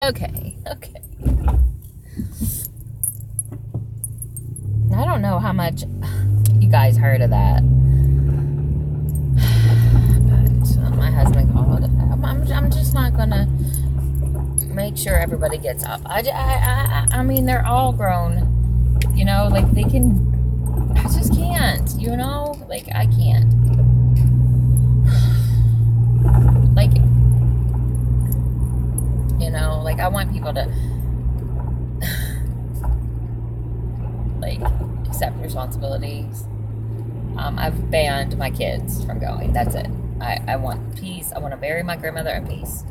Okay. I don't know how much you guys heard of that. But my husband called. I'm just not gonna make sure everybody gets up. I mean, they're all grown. You know, like they can. I just can't. You know, like I can't. Like, you know, like I want people to like accept responsibilities. I've banned my kids from going. That's it. I want peace. I want to bury my grandmother in peace.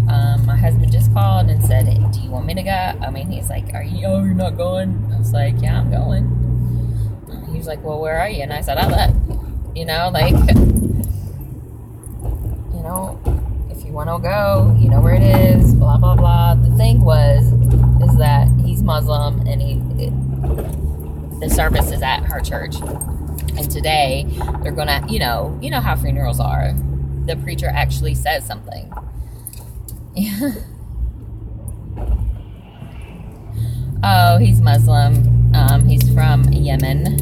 My husband just called and said, hey, do you want me to go? I mean, he's like, you're not going? I was like, yeah, I'm going. He was like, well, where are you? And I said, I left. You know, like, you know, if you want to go, you know where it is, blah, blah, blah. The thing is that he's Muslim and the service is at her church. And today they're going to, you know how funerals are. The preacher actually says something. Yeah. Oh, he's Muslim. He's from Yemen.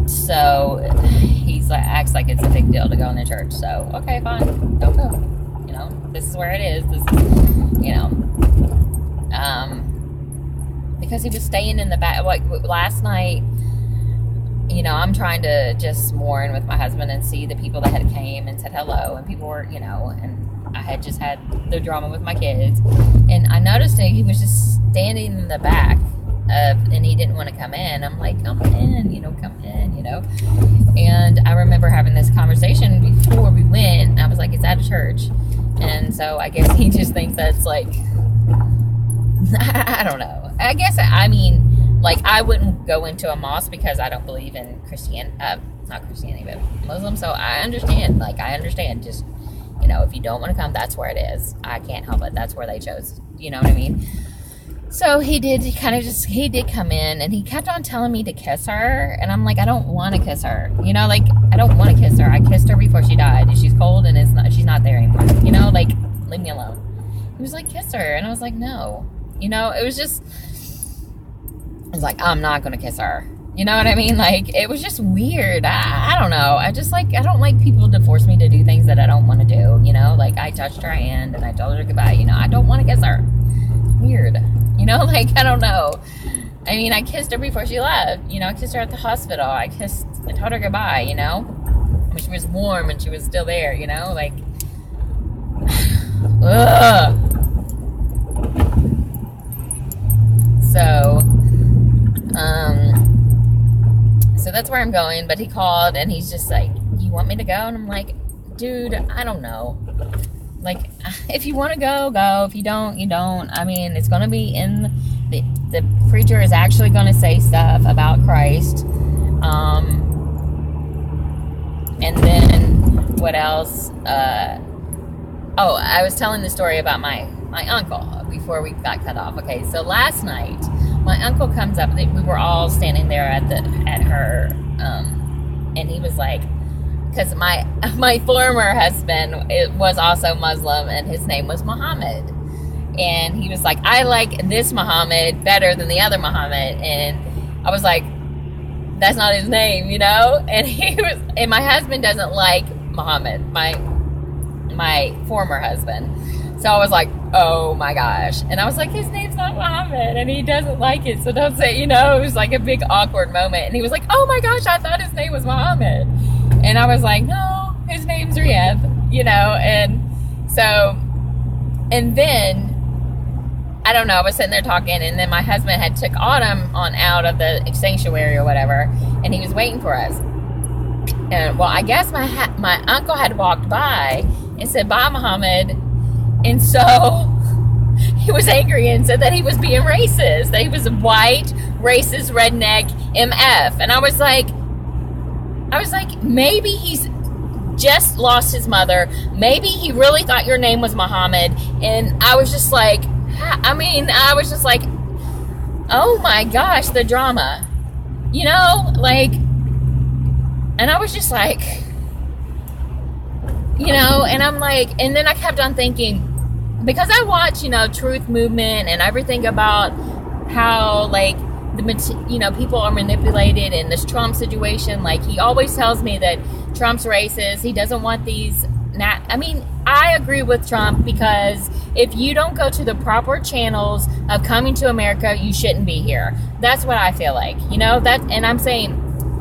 So he's like, acts like it's a big deal to go in the church. So, okay, fine. Don't go. You know, this is where it is. This is, you know, because he was staying in the back. Like last night, you know, I'm trying to just mourn with my husband and see the people that had came and said hello, and people were, you know, and I had just had the drama with my kids, and I noticed that he was just standing in the back and he didn't want to come in. I'm like, come in, you know, and I remember having this conversation before we went, and I was like, it's at a church, and so I guess he just thinks that's like, I don't know. I guess, I mean, like, I wouldn't go into a mosque because I don't believe in not Christianity, but Muslim. So I understand, just, you know, if you don't want to come, that's where it is. I can't help it. That's where they chose. You know what I mean? So he did come in, and he kept on telling me to kiss her. And I'm like, I don't want to kiss her. You know, like, I don't want to kiss her. I kissed her before she died. And she's cold and she's not there anymore. You know, like, leave me alone. He was like, kiss her. And I was like, no. You know, it was like, I'm not going to kiss her. You know what I mean? Like, it was just weird. I don't know. I don't like people to force me to do things that I don't want to do. You know, like, I touched her hand and I told her goodbye. You know, I don't want to kiss her. Weird. You know, like, I don't know. I mean, I kissed her before she left. You know, I kissed her at the hospital. I told her goodbye, you know? When she was warm and she was still there, you know? Like, ugh. So that's where I'm going, but he called and he's just like, you want me to go? And I'm like, dude, I don't know. Like, if you want to go, go. If you don't, you don't. I mean, it's going to be in the preacher is actually going to say stuff about Christ. And then what else? I was telling the story about my uncle before we got cut off. Okay, so last night, my uncle comes up. We were all standing there at her, and he was like, because my former husband was also Muslim, and his name was Muhammad, and he was like, I like this Muhammad better than the other Muhammad, and I was like, that's not his name, you know. And my husband doesn't like Muhammad, my former husband. So I was like, oh my gosh. And I was like, his name's not Muhammad, and he doesn't like it, so don't say, you know. It was like a big awkward moment. And he was like, oh my gosh, I thought his name was Muhammad. And I was like, no, his name's Riyadh, you know. And so, and then, I don't know, I was sitting there talking, and then my husband had took Autumn on out of the sanctuary or whatever, and he was waiting for us. And, well, I guess my uncle had walked by and said, bye, Muhammad. And so he was angry and said that he was being racist, that he was a white, racist, redneck, MF. And I was like, maybe he's just lost his mother. Maybe he really thought your name was Muhammad. And I was just like, oh my gosh, the drama, you know, like, and I was just like, You know, and I'm like, and then I kept on thinking, because I watch, you know, Truth Movement and everything about how, like, people are manipulated in this Trump situation. Like, he always tells me that Trump's racist. He doesn't want these. I mean, I agree with Trump, because if you don't go to the proper channels of coming to America, you shouldn't be here. That's what I feel like, you know, that, and I'm saying,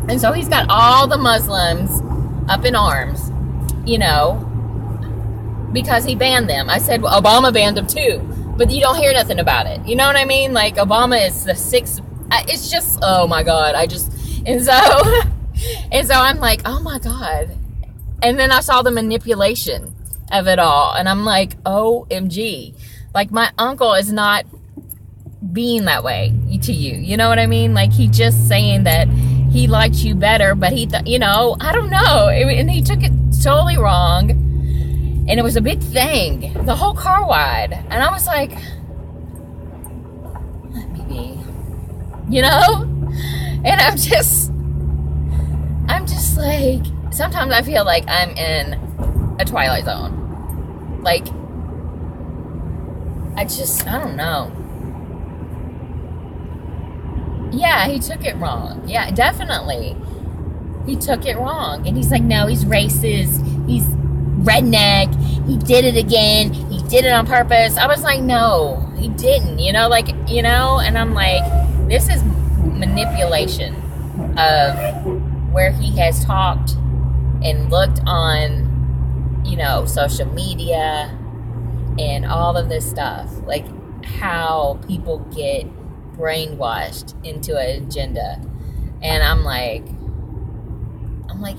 and so he's got all the Muslims up in arms, you know, because he banned them. I said, well, Obama banned them too, but you don't hear nothing about it. You know what I mean? Like, Obama is the sixth. It's just, oh my God. And so I'm like, oh my God. And then I saw the manipulation of it all. And I'm like, OMG. Like, my uncle is not being that way to you. You know what I mean? Like, he just saying that he liked you better, but he you know, I don't know. And he took it totally wrong. And it was a big thing, the whole car ride. And I was like, let me be, you know? And I'm just like, sometimes I feel like I'm in a Twilight Zone. Like, I don't know. Yeah, he took it wrong. Yeah, definitely. He took it wrong. And he's like, no, he's racist. He's redneck. He did it again. He did it on purpose. I was like, no, he didn't. You know, like, you know, and I'm like, this is manipulation of where he has talked and looked on, you know, social media and all of this stuff. Like, how people get brainwashed into an agenda. And I'm like,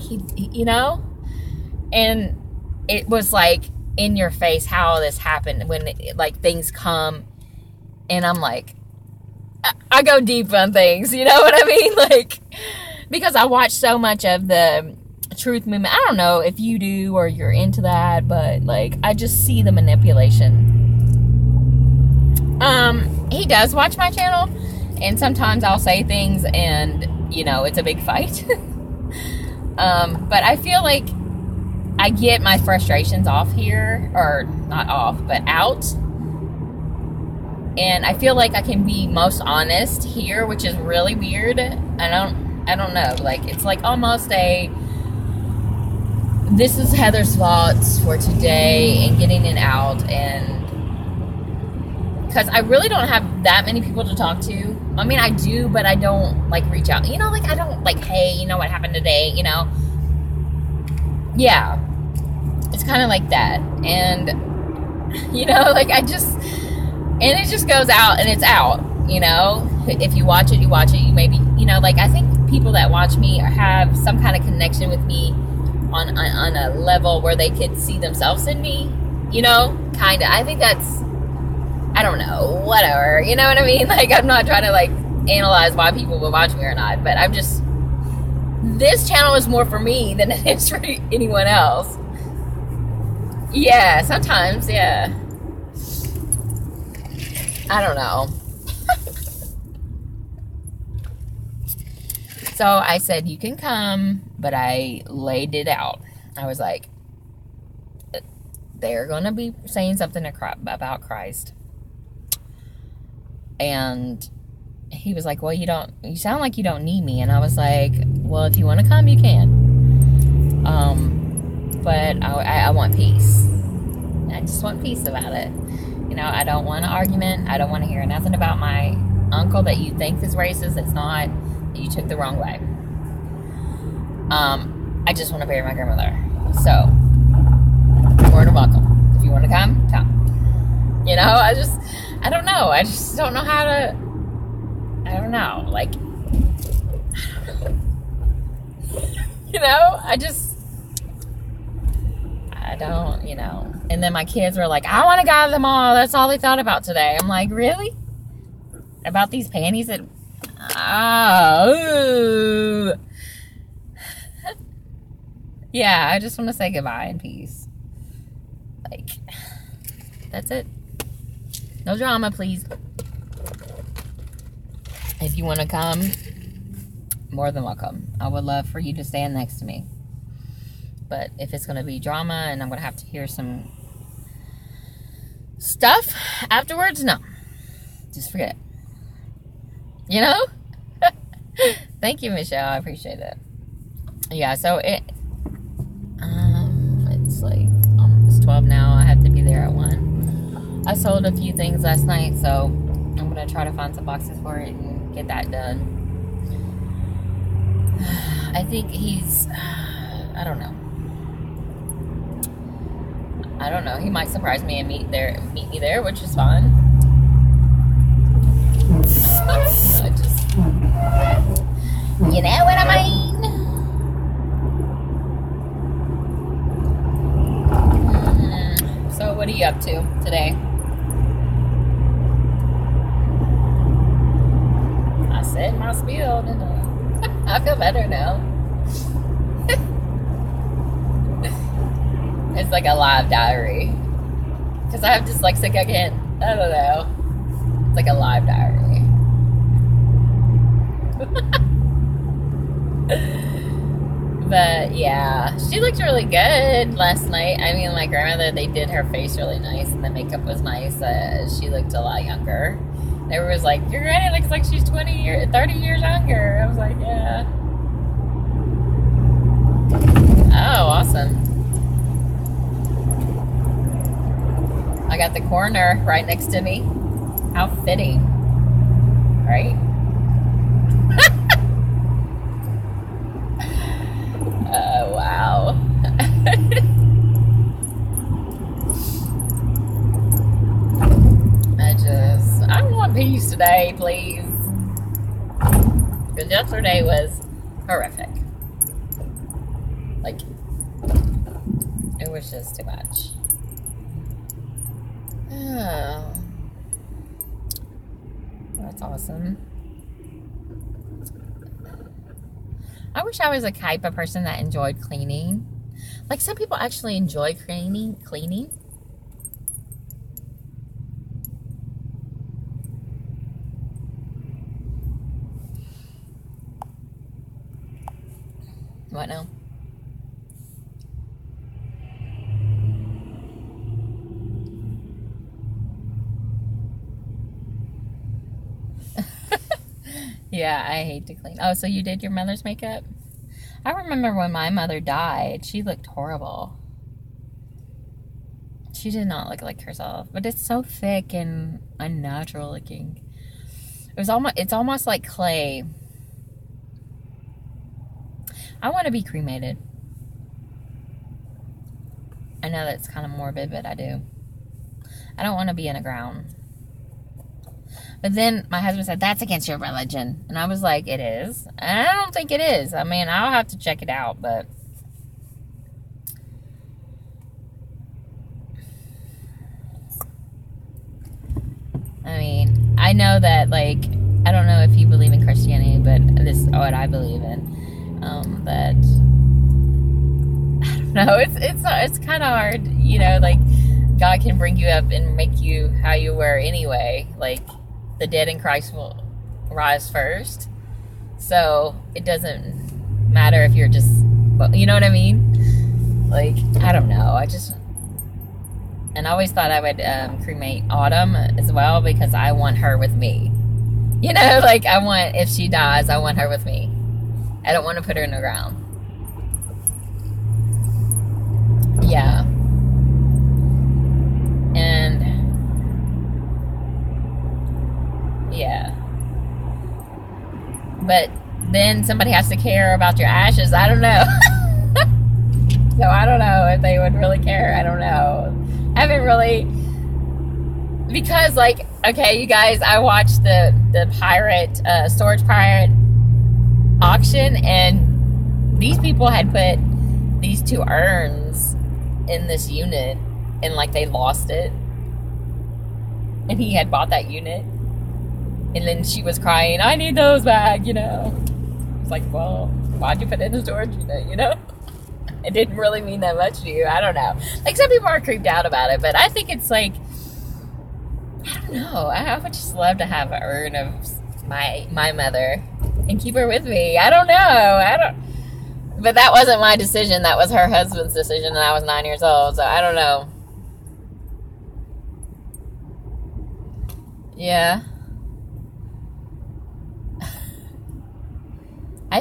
he, you know? And it was like in your face how this happened when like things come, and I'm like, I go deep on things, you know what I mean? Like, because I watch so much of the Truth Movement. I don't know if you do or you're into that, but like, I just see the manipulation. He does watch my channel, and sometimes I'll say things and, you know, it's a big fight. But I feel like I get my frustrations off here, or not off, but out. And I feel like I can be most honest here, which is really weird. I don't know. Like, it's like almost this is Heather's thoughts for today and getting it out. And because I really don't have that many people to talk to. I mean, I do, but I don't like reach out. You know, like, I don't like, hey, you know what happened today, you know? Yeah. It's kind of like that. And, you know, like, and it just goes out and it's out, you know? If you watch it, you watch it. You maybe, you know, like, I think people that watch me have some kind of connection with me on a level where they could see themselves in me, you know? Kind of. I think that's, I don't know, whatever. You know what I mean? Like, I'm not trying to, like, analyze why people will watch me or not, but I'm just, this channel is more for me than it is for anyone else. Yeah, sometimes, yeah. I don't know. So I said, you can come, but I laid it out. I was like, they're going to be saying something about Christ. And he was like, well, you sound like you don't need me. And I was like, well, if you want to come, you can. But I want peace. I just want peace about it. You know, I don't want an argument. I don't want to hear nothing about my uncle that you think is racist. It's not. You took the wrong way. I just want to bury my grandmother. So, more than welcome. If you want to come, come. You know, I don't know. I just don't know how to, I don't know. Like, I don't know. You know, I don't, you know. And then my kids were like, I want to go to the mall. That's all they thought about today. I'm like, really? About these panties that, oh, yeah, I just want to say goodbye and peace. Like, that's it. No drama, please. If you want to come, more than welcome. I would love for you to stand next to me. But But if it's going to be drama and I'm going to have to hear some stuff afterwards, no. Just forget it. You know? Thank you, Michelle. I appreciate it. Yeah, so it's like almost 12 now. I have to be there at 1. I sold a few things last night, so I'm going to try to find some boxes for it and get that done. I think he's, I don't know. He might surprise me and meet me there, which is fine. I just, you know what I mean? So what are you up to today? I said my spiel, didn't I? I feel better now. It's like a live diary. Because I have dyslexic, I don't know. It's like a live diary. But yeah, she looked really good last night. I mean, my grandmother, they did her face really nice and the makeup was nice. She looked a lot younger. Everyone was like, your granny looks like she's 30 years younger. I was like, yeah. Oh, awesome. I got the coroner right next to me. How fitting. Right? Oh, wow. I want peace today, please. Because yesterday was horrific. Like, it was just too much. Oh. That's awesome. I wish I was a type of person that enjoyed cleaning. Like, some people actually enjoy cleaning. What now? Yeah, I hate to clean. Oh, so you did your mother's makeup? I remember when my mother died, she looked horrible. She did not look like herself, but it's so thick and unnatural looking. It's almost like clay. I want to be cremated. I know that's kind of morbid, but I do. I don't want to be in the ground. But then my husband said, that's against your religion. And I was like, it is? And I don't think it is. I mean, I'll have to check it out, but... I mean, I know that, like, I don't know if you believe in Christianity, but this is what I believe in. That... I don't know, it's kind of hard, you know, like, God can bring you up and make you how you were anyway, like... The dead in Christ will rise first. So, it doesn't matter if you're just... You know what I mean? Like, I don't know. And I always thought I would cremate Autumn as well because I want her with me. You know, like, if she dies, I want her with me. I don't want to put her in the ground. Yeah. And... Yeah. But then somebody has to care about your ashes. I don't know. So I don't know if they would really care. I don't know. I haven't really... Because, like, okay, you guys, I watched the pirate, storage pirate auction, and these people had put these 2 urns in this unit, and, like, they lost it. And he had bought that unit. And then she was crying, I need those back, you know. It's like, well, why'd you put it in the storage unit, you know? It didn't really mean that much to you. I don't know. Like, some people are creeped out about it, but I think it's like, I don't know. I would just love to have an urn of my mother and keep her with me. I don't know. But that wasn't my decision. That was her husband's decision, and I was 9 years old. So I don't know. Yeah. I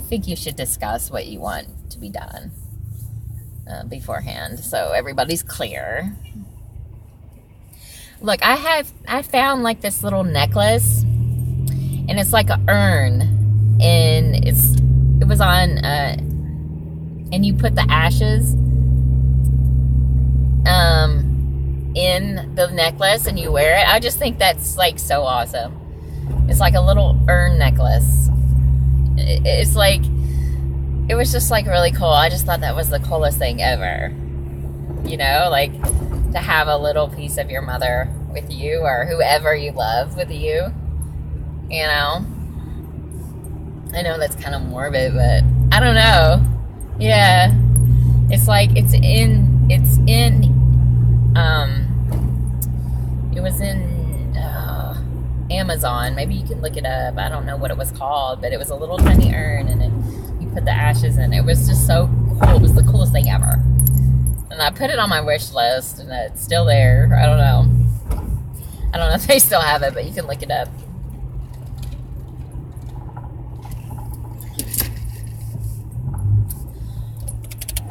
think you should discuss what you want to be done beforehand, so everybody's clear. Look, I found like this little necklace, and it's like an urn, and it was on, and you put the ashes in the necklace, and you wear it. I just think that's like so awesome. It's like a little urn necklace. It's like, it was just like really cool. I just thought that was the coolest thing ever. You know, like to have a little piece of your mother with you, or whoever you love with you. You know, I know that's kind of morbid, but I don't know. Yeah, it's like it was in Amazon. Maybe you can look it up. I don't know what it was called, but it was a little tiny urn, and then you put the ashes in. It was just so cool. It was the coolest thing ever. And I put it on my wish list, and it's still there. I don't know if they still have it, but you can look it up.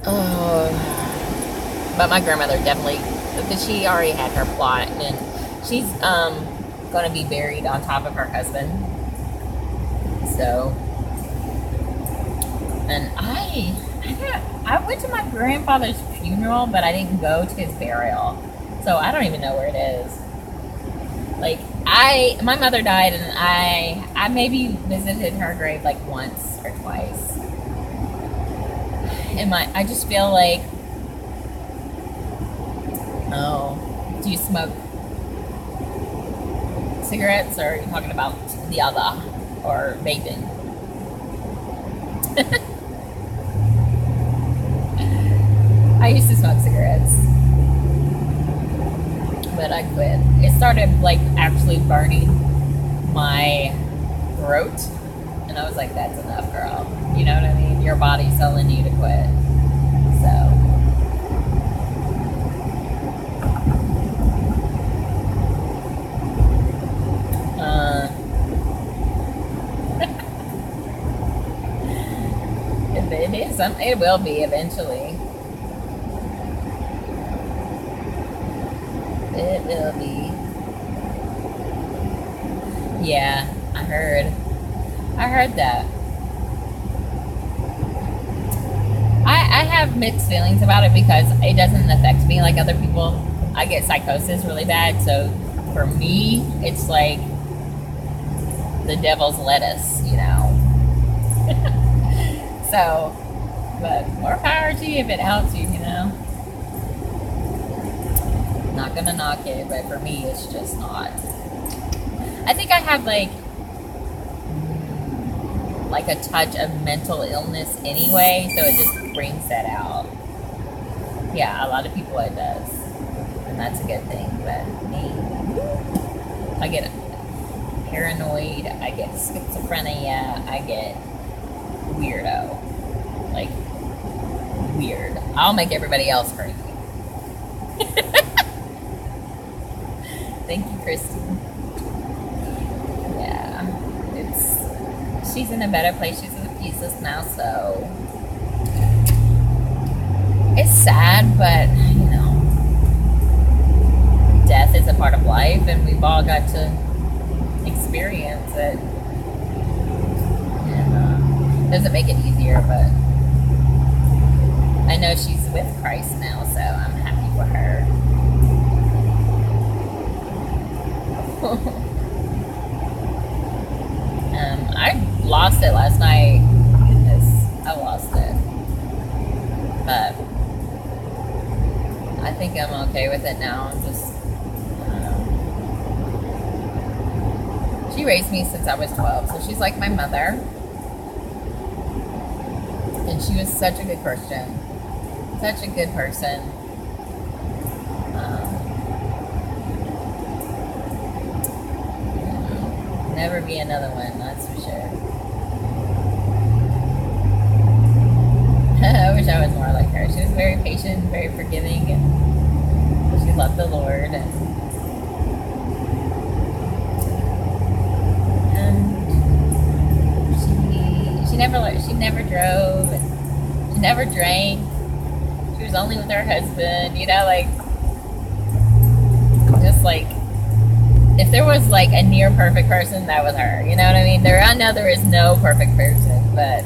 Oh, but my grandmother definitely, because she already had her plot, and she's going to be buried on top of her husband. So, and I went to my grandfather's funeral, but I didn't go to his burial, so I don't even know where it is. Like, my mother died, and I maybe visited her grave like once or twice. And I just feel like, oh, do you smoke cigarettes, or are you talking about the other, or vaping? I used to smoke cigarettes, but I quit. It started like actually burning my throat, and I was like, that's enough, girl. You know what I mean? Your body's telling you to quit. So it will be eventually. It will be. Yeah, I heard that. I have mixed feelings about it, because it doesn't affect me like other people. I get psychosis really bad, so for me, it's like the devil's lettuce, you know. So, but more power to you if it helps you, you know. Not gonna knock it, but for me, it's just not. I think I have like a touch of mental illness anyway, so it just brings that out. Yeah, a lot of people it does, and that's a good thing. But me, I get paranoid, I get schizophrenia, I get weirdo, like weird. I'll make everybody else crazy. Thank you, Christine. Yeah, she's in a better place. She's with Jesus now, so it's sad, but you know, death is a part of life, and we've all got to experience it. And doesn't make it easier, but I know she's with Christ now, so I'm happy for her. I lost it last night. Goodness, I lost it. But I think I'm okay with it now. I'm just, she raised me since I was 12, so she's like my mother. And she was such a good Christian. Such a good person. Never be another one, that's for sure. wish I was more like her. She was very patient, very forgiving, and she loved the Lord. And she never drove, and she never drank. She was only with her husband, you know, like, just like, if there was like a near perfect person, that was her. You know what I mean? I know there is no perfect person, but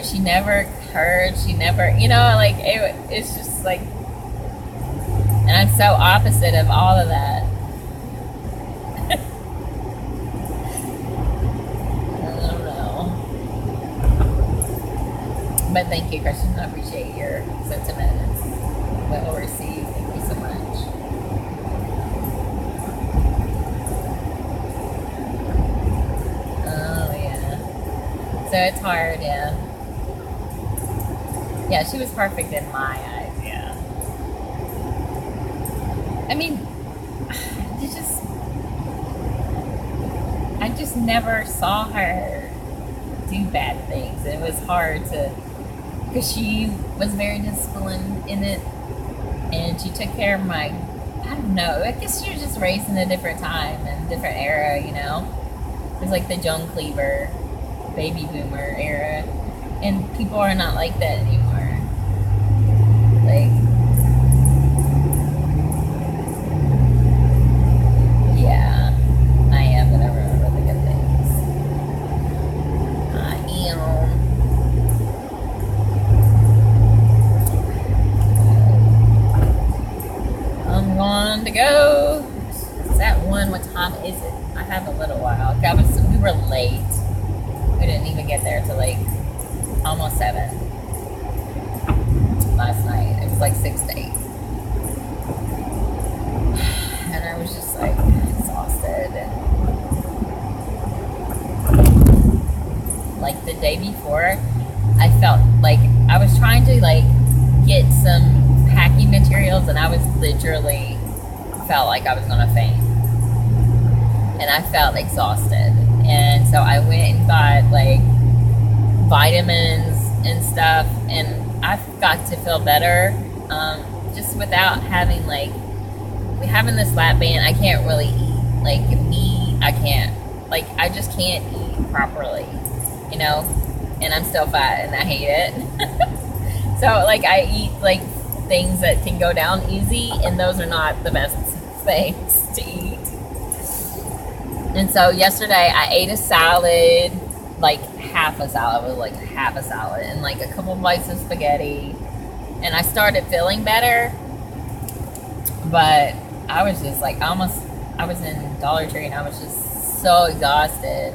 she never heard, she never, you know, like, it's just like, and I'm so opposite of all of that. I don't know. But thank you, Christian. I appreciate your sentiment. It's well received. Thank you so much. Oh, yeah. So it's hard, yeah. Yeah, she was perfect in my eyes, yeah. I mean, I just never saw her do bad things. It was hard to, because she was very disciplined in it, and she took care of my, I don't know, I guess she was just raised in a different time and different era, you know? It was like the Joan Cleaver, baby boomer era, and people are not like that anymore. Like, yeah, I am gonna remember the good things. I am. I'm going to go. Is that one? What time is it? I have a little while. We were late. We didn't even get there till like almost 7 last night. It was like 6 to 8. And I was just like exhausted. And like the day before, I felt like I was trying to like get some packing materials, and I was literally felt like I was gonna faint. And I felt exhausted. And so I went and got like vitamins and stuff, and I've got to feel better, just without having this lap band. I can't really eat, like meat. I can't, like, I just can't eat properly, you know, and I'm still fat and I hate it. So like I eat like things that can go down easy, and those are not the best things to eat. And so yesterday I ate a salad, like half a salad, and like a couple bites of spaghetti, and I started feeling better, but I was just like, I was in Dollar Tree, and I was just so exhausted.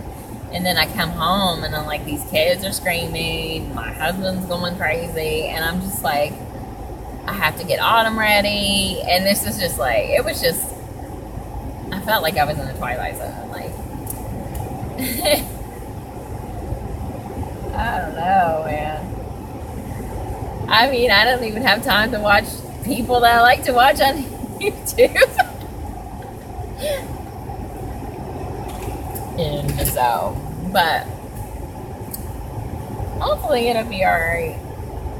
And then I come home, and I'm like, these kids are screaming, my husband's going crazy, and I'm just like, I have to get Autumn ready, and this is just like, it was just, I felt like I was in the Twilight Zone, like, I don't know, man. I mean, I don't even have time to watch people that I like to watch on YouTube. And so, but hopefully it'll be alright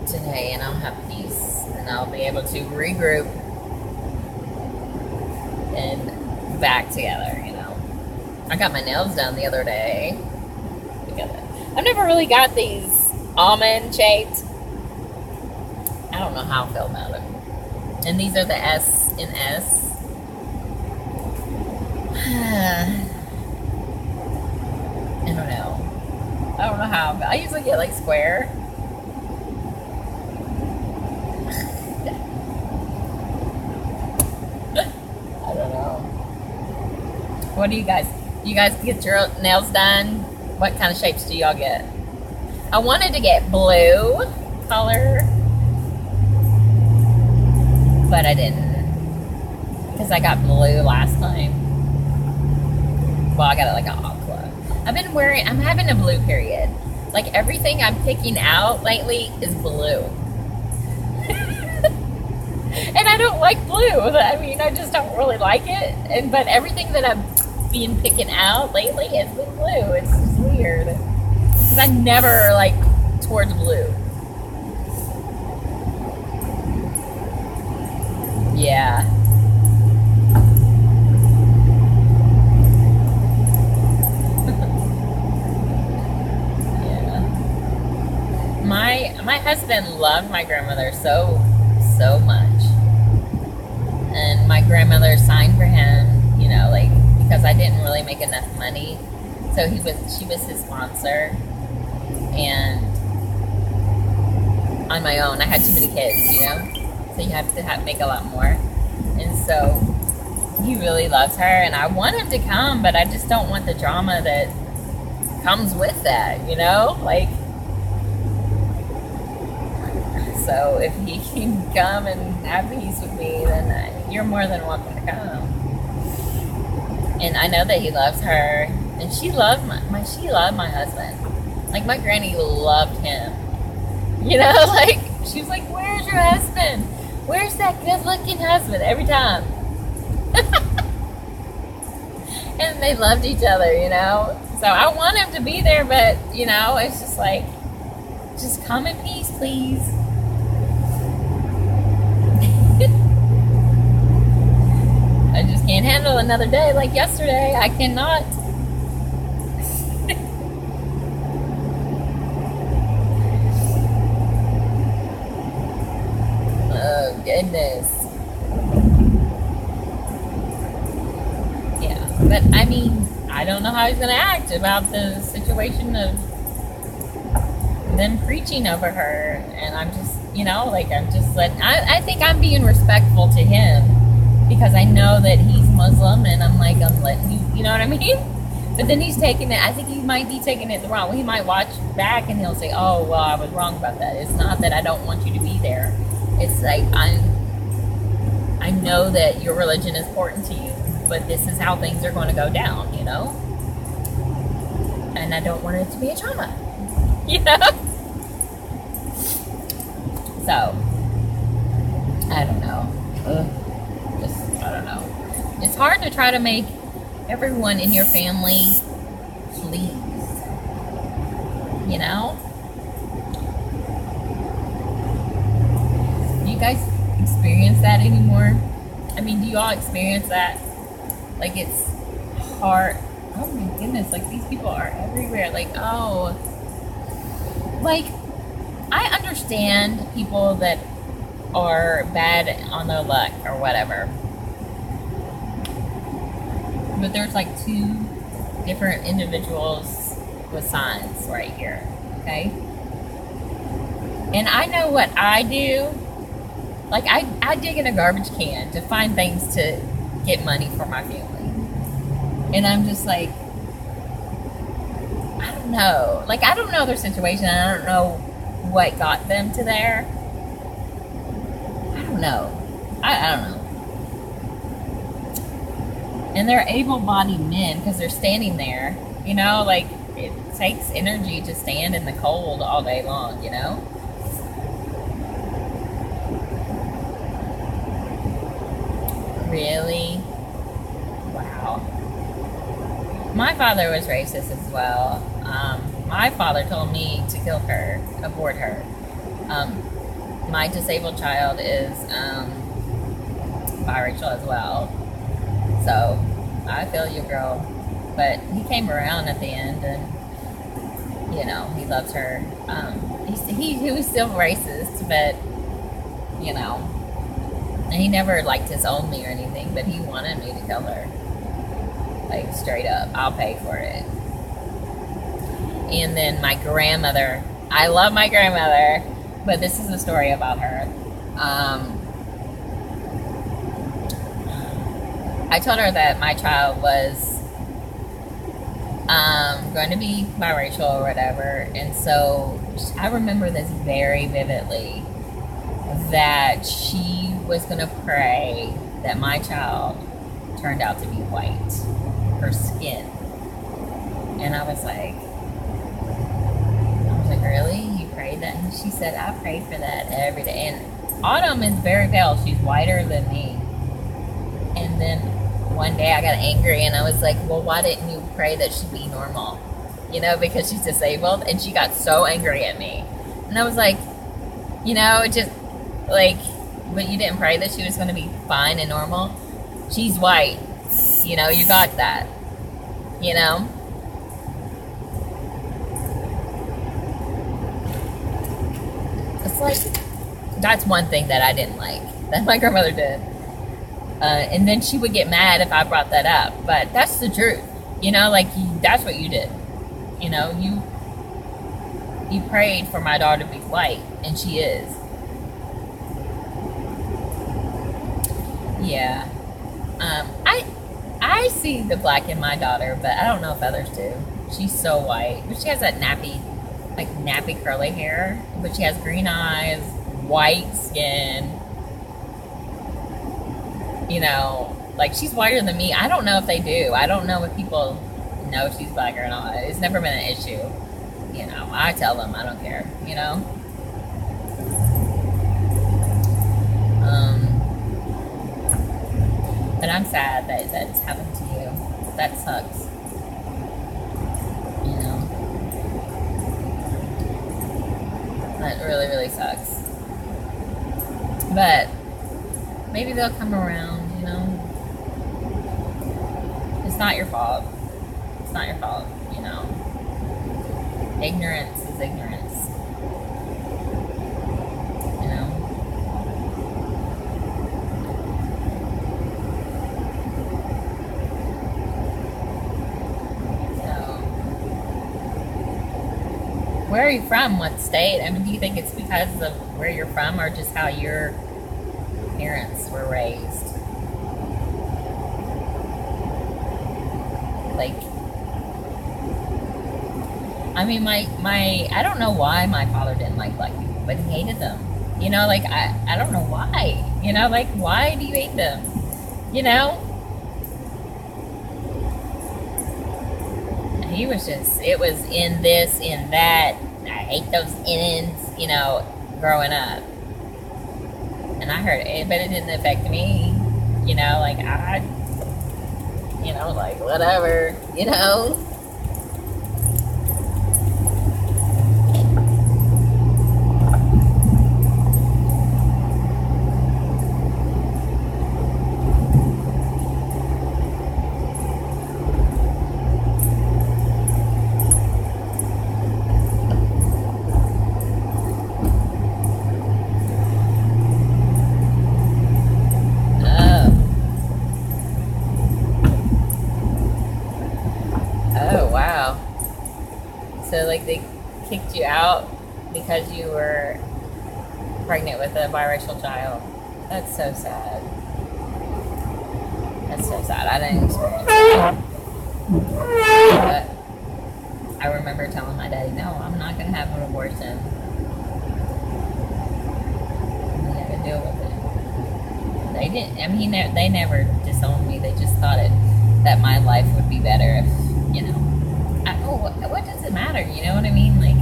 today, and I'll have peace, and I'll be able to regroup and back together, you know. I got my nails done the other day. I've never really got these almond shaped. I don't know how I feel about it. And these are the S in S. I don't know. I don't know how. I usually get like square. I don't know. What do you guys get your nails done? What kind of shapes do y'all get? I wanted to get blue color, but I didn't, because I got blue last time. Well, I got it like an aqua. I'm having a blue period. Like everything I'm picking out lately is blue. And I don't like blue. I mean, I just don't really like it. But everything that I've been picking out lately has been blue. It's just weird. Because I never like towards blue. Yeah. Yeah. My husband loved my grandmother so much. And my grandmother signed for him, you know, like, because I didn't really make enough money. So she was his sponsor. And on my own, I had too many kids, you know? So you have to make a lot more. And so he really loves her, and I want him to come, but I just don't want the drama that comes with that, you know? Like, so if he can come and have peace with me, then you're more than welcome to come. And I know that he loves her, and she loved she loved my husband. Like, my granny loved him. You know, like, she was like, "Where's your husband? Where's that good-looking husband?" Every time. And they loved each other, you know? So I want him to be there, but, you know, it's just like, just come in peace, please. I just can't handle another day like yesterday. I cannot. Oh, goodness. Yeah, but I mean, I don't know how he's going to act about the situation of them preaching over her. And I'm just, you know, like, I'm just letting, I think I'm being respectful to him because I know that he's Muslim, and I'm letting you know what I mean? But then he's taking it, I think he might be taking it the wrong way. He might watch back and he'll say, "Oh, well, I was wrong about that. It's not that I don't want you to be there. It's like, I know that your religion is important to you, but this is how things are going to go down, you know? And I don't want it to be a trauma, you know?" So, I don't know. I don't know. It's hard to try to make everyone in your family pleased, you know? Do you guys experience that anymore? I mean, do you all experience that? Like, it's hard. Oh my goodness, like, these people are everywhere. Like, oh. Like, I understand people that are bad on their luck or whatever. But there's like two different individuals with signs right here, okay? And I know what I do. Like, I dig in a garbage can to find things to get money for my family. And I'm just like, I don't know. Like, I don't know their situation. I don't know what got them to there. I don't know. I don't know. And they're able-bodied men because they're standing there, you know, like, it takes energy to stand in the cold all day long, you know? Really? Wow. My father was racist as well. My father told me to kill her, abort her. My disabled child is biracial as well. So, I feel you, girl. But he came around at the end, and, you know, he loves her. He was still racist, but, you know, and he never, like, disowned me or anything, but he wanted me to kill her. Like, straight up. I'll pay for it. And then my grandmother. I love my grandmother, but this is a story about her. I told her that my child was going to be biracial or whatever, and so I remember this very vividly, that she was going to pray that my child turned out to be white, her skin. And I was like, really? You prayed that? And she said, "I pray for that every day." And Autumn is very pale. She's whiter than me. And then one day I got angry and I was like, "Well, why didn't you pray that she'd be normal?" You know, because she's disabled. And she got so angry at me. And I was like, you know, it just, like, but you didn't pray that she was going to be fine and normal. She's white. You know, you got that. You know? It's like, that's one thing that I didn't like, that my grandmother did. And then she would get mad if I brought that up. But that's the truth. You know, like, that's what you did. You know, you prayed for my daughter to be white, and she is. Yeah. I see the black in my daughter, but I don't know if others do. She's so white. But she has that nappy curly hair. But she has green eyes, white skin. You know, like, she's whiter than me. I don't know if they do. I don't know if people know if she's black or not. It's never been an issue. You know, I tell them I don't care, you know? But I'm sad that that's happened to you. That sucks. You know? That really, really sucks. But maybe they'll come around, you know? It's not your fault. It's not your fault, you know? Ignorance is ignorance. You know? So, where are you from? What state? I mean, do you think it's because of where you're from, or just how your parents were raised? Like, I mean, I don't know why my father didn't like black people, but he hated them. You know, like, I don't know why. You know, like, why do you hate them? You know? He was just, it was in this, in that. I hate those ins, you know, growing up. And I heard it, but it didn't affect me. You know, like, you know, like, whatever, you know? So, like, they kicked you out because you were pregnant with a biracial child. That's so sad. That's so sad. I didn't experience that. But I remember telling my daddy, no, I'm not going to have an abortion. And he had to deal with it. They didn't, I mean, they never disowned me. They just thought that my life would be better if, you know, what does it matter? You know what I mean? Like,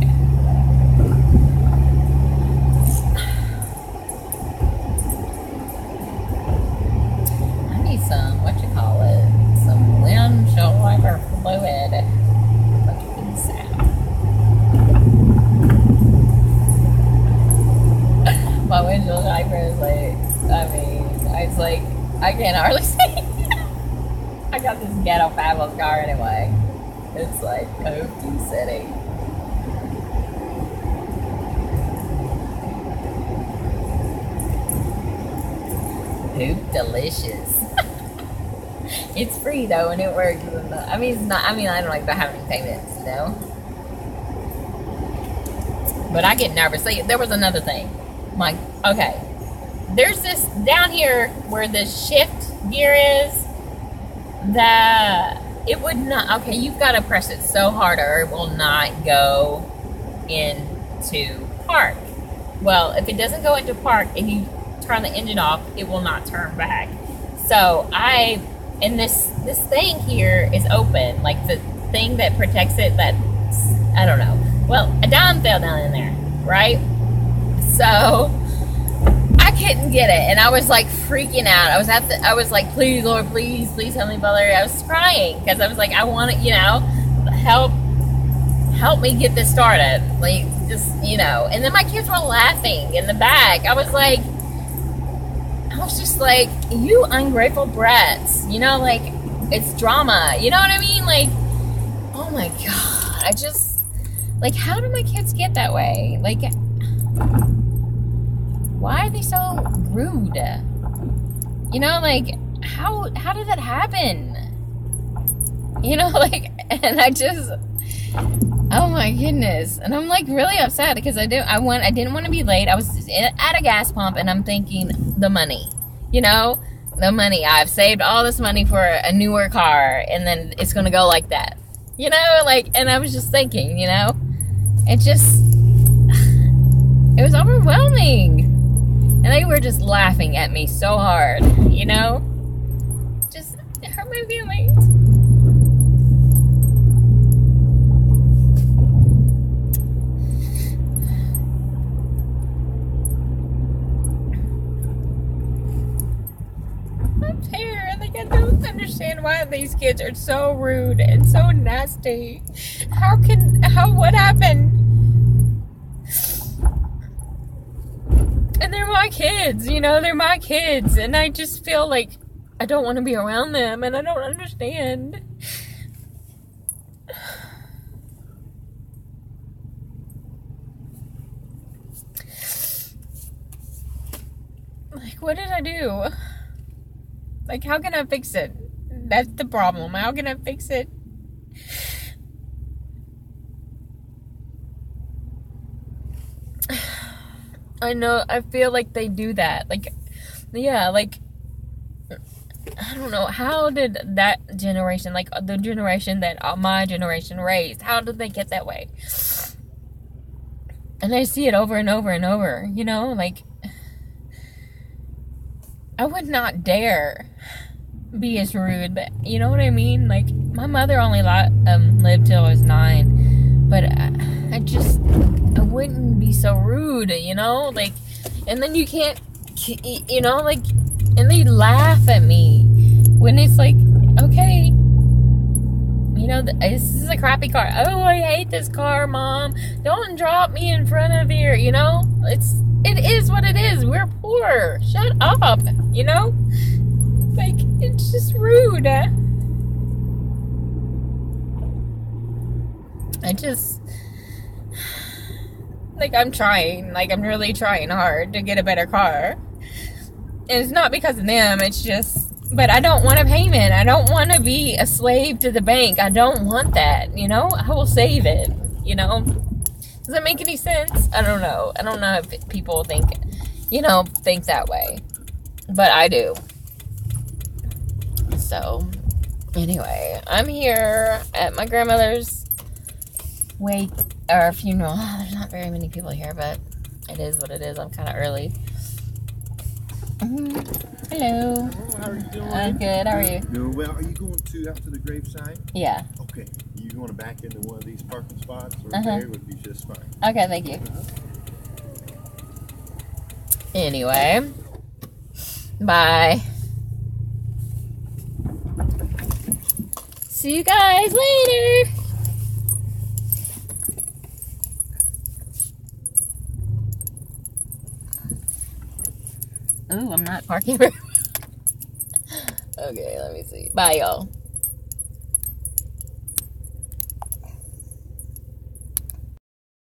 I need some, some windshield wiper fluid. My windshield wiper is like, I mean, it's like, I can't hardly see. I got this ghetto fabulous car anyway. It's like Okie City. Poop delicious. It's free though, and it works. I mean, it's not. I mean, I don't like to have any payments, you know. But I get nervous. So, there was another thing. Okay, there's this down here where the shift gear is. It would not, okay, you've got to press it so hard or it will not go into park. Well, if it doesn't go into park and you turn the engine off, it will not turn back. So and this thing here is open, like the thing that protects it, I don't know. Well, a dime fell down in there, right? So I couldn't get it, and I was like freaking out. I was like, please, Lord, please, Heavenly Father. I was crying because I was like, I want to, you know, help help me get this started. Like, just, you know. And then my kids were laughing in the back. I was just like, you ungrateful brats. You know, like, it's drama. You know what I mean? Like, oh my God. I just, like, how do my kids get that way? Like, why are they so rude? You know, like, how did that happen? You know, like, and I just, oh my goodness. And I'm like really upset because I didn't want to be late. I was at a gas pump and I'm thinking the money, you know, the money. I've saved all this money for a newer car and then it's going to go like that, you know, like, and I was just thinking, you know, it was overwhelming. And they were just laughing at me so hard, you know, just it hurt my feelings. Like, I don't understand why these kids are so rude and so nasty. What happened? And they're my kids, you know, they're my kids. And I just feel like I don't want to be around them and I don't understand. Like, what did I do? Like, how can I fix it? That's the problem. How can I fix it? I know, I feel like they do that. Like, yeah, like, I don't know. How did that generation, like, the generation that my generation raised, how did they get that way? And I see it over and over and over, you know? Like, I would not dare be as rude, but you know what I mean? Like, my mother only lived till I was 9, but I wouldn't be so rude, you know? Like, and then you can't, you know, like, and they laugh at me when it's like, okay, you know, this is a crappy car. Oh, I hate this car, Mom. Don't drop me in front of here, you know? It is what it is. We're poor. Shut up, you know? Like, it's just rude. I just, like, I'm trying. Like, I'm really trying hard to get a better car. And it's not because of them. It's just, but I don't want a payment. I don't want to be a slave to the bank. I don't want that, you know? I will save it, you know? Does that make any sense? I don't know. I don't know if people think that way. But I do. So, anyway, I'm here at my grandmother's funeral. There's not very many people here, but it is what it is. I'm kind of early. Hello. How are you doing? I'm good. How are you? Doing well. Are you going out to the graveside? Yeah. Okay. You want to back into one of these parking spots or there would be just fine. Okay, thank you. Anyway, bye. See you guys later. Ooh, I'm not parking. Okay, let me see. Bye, y'all.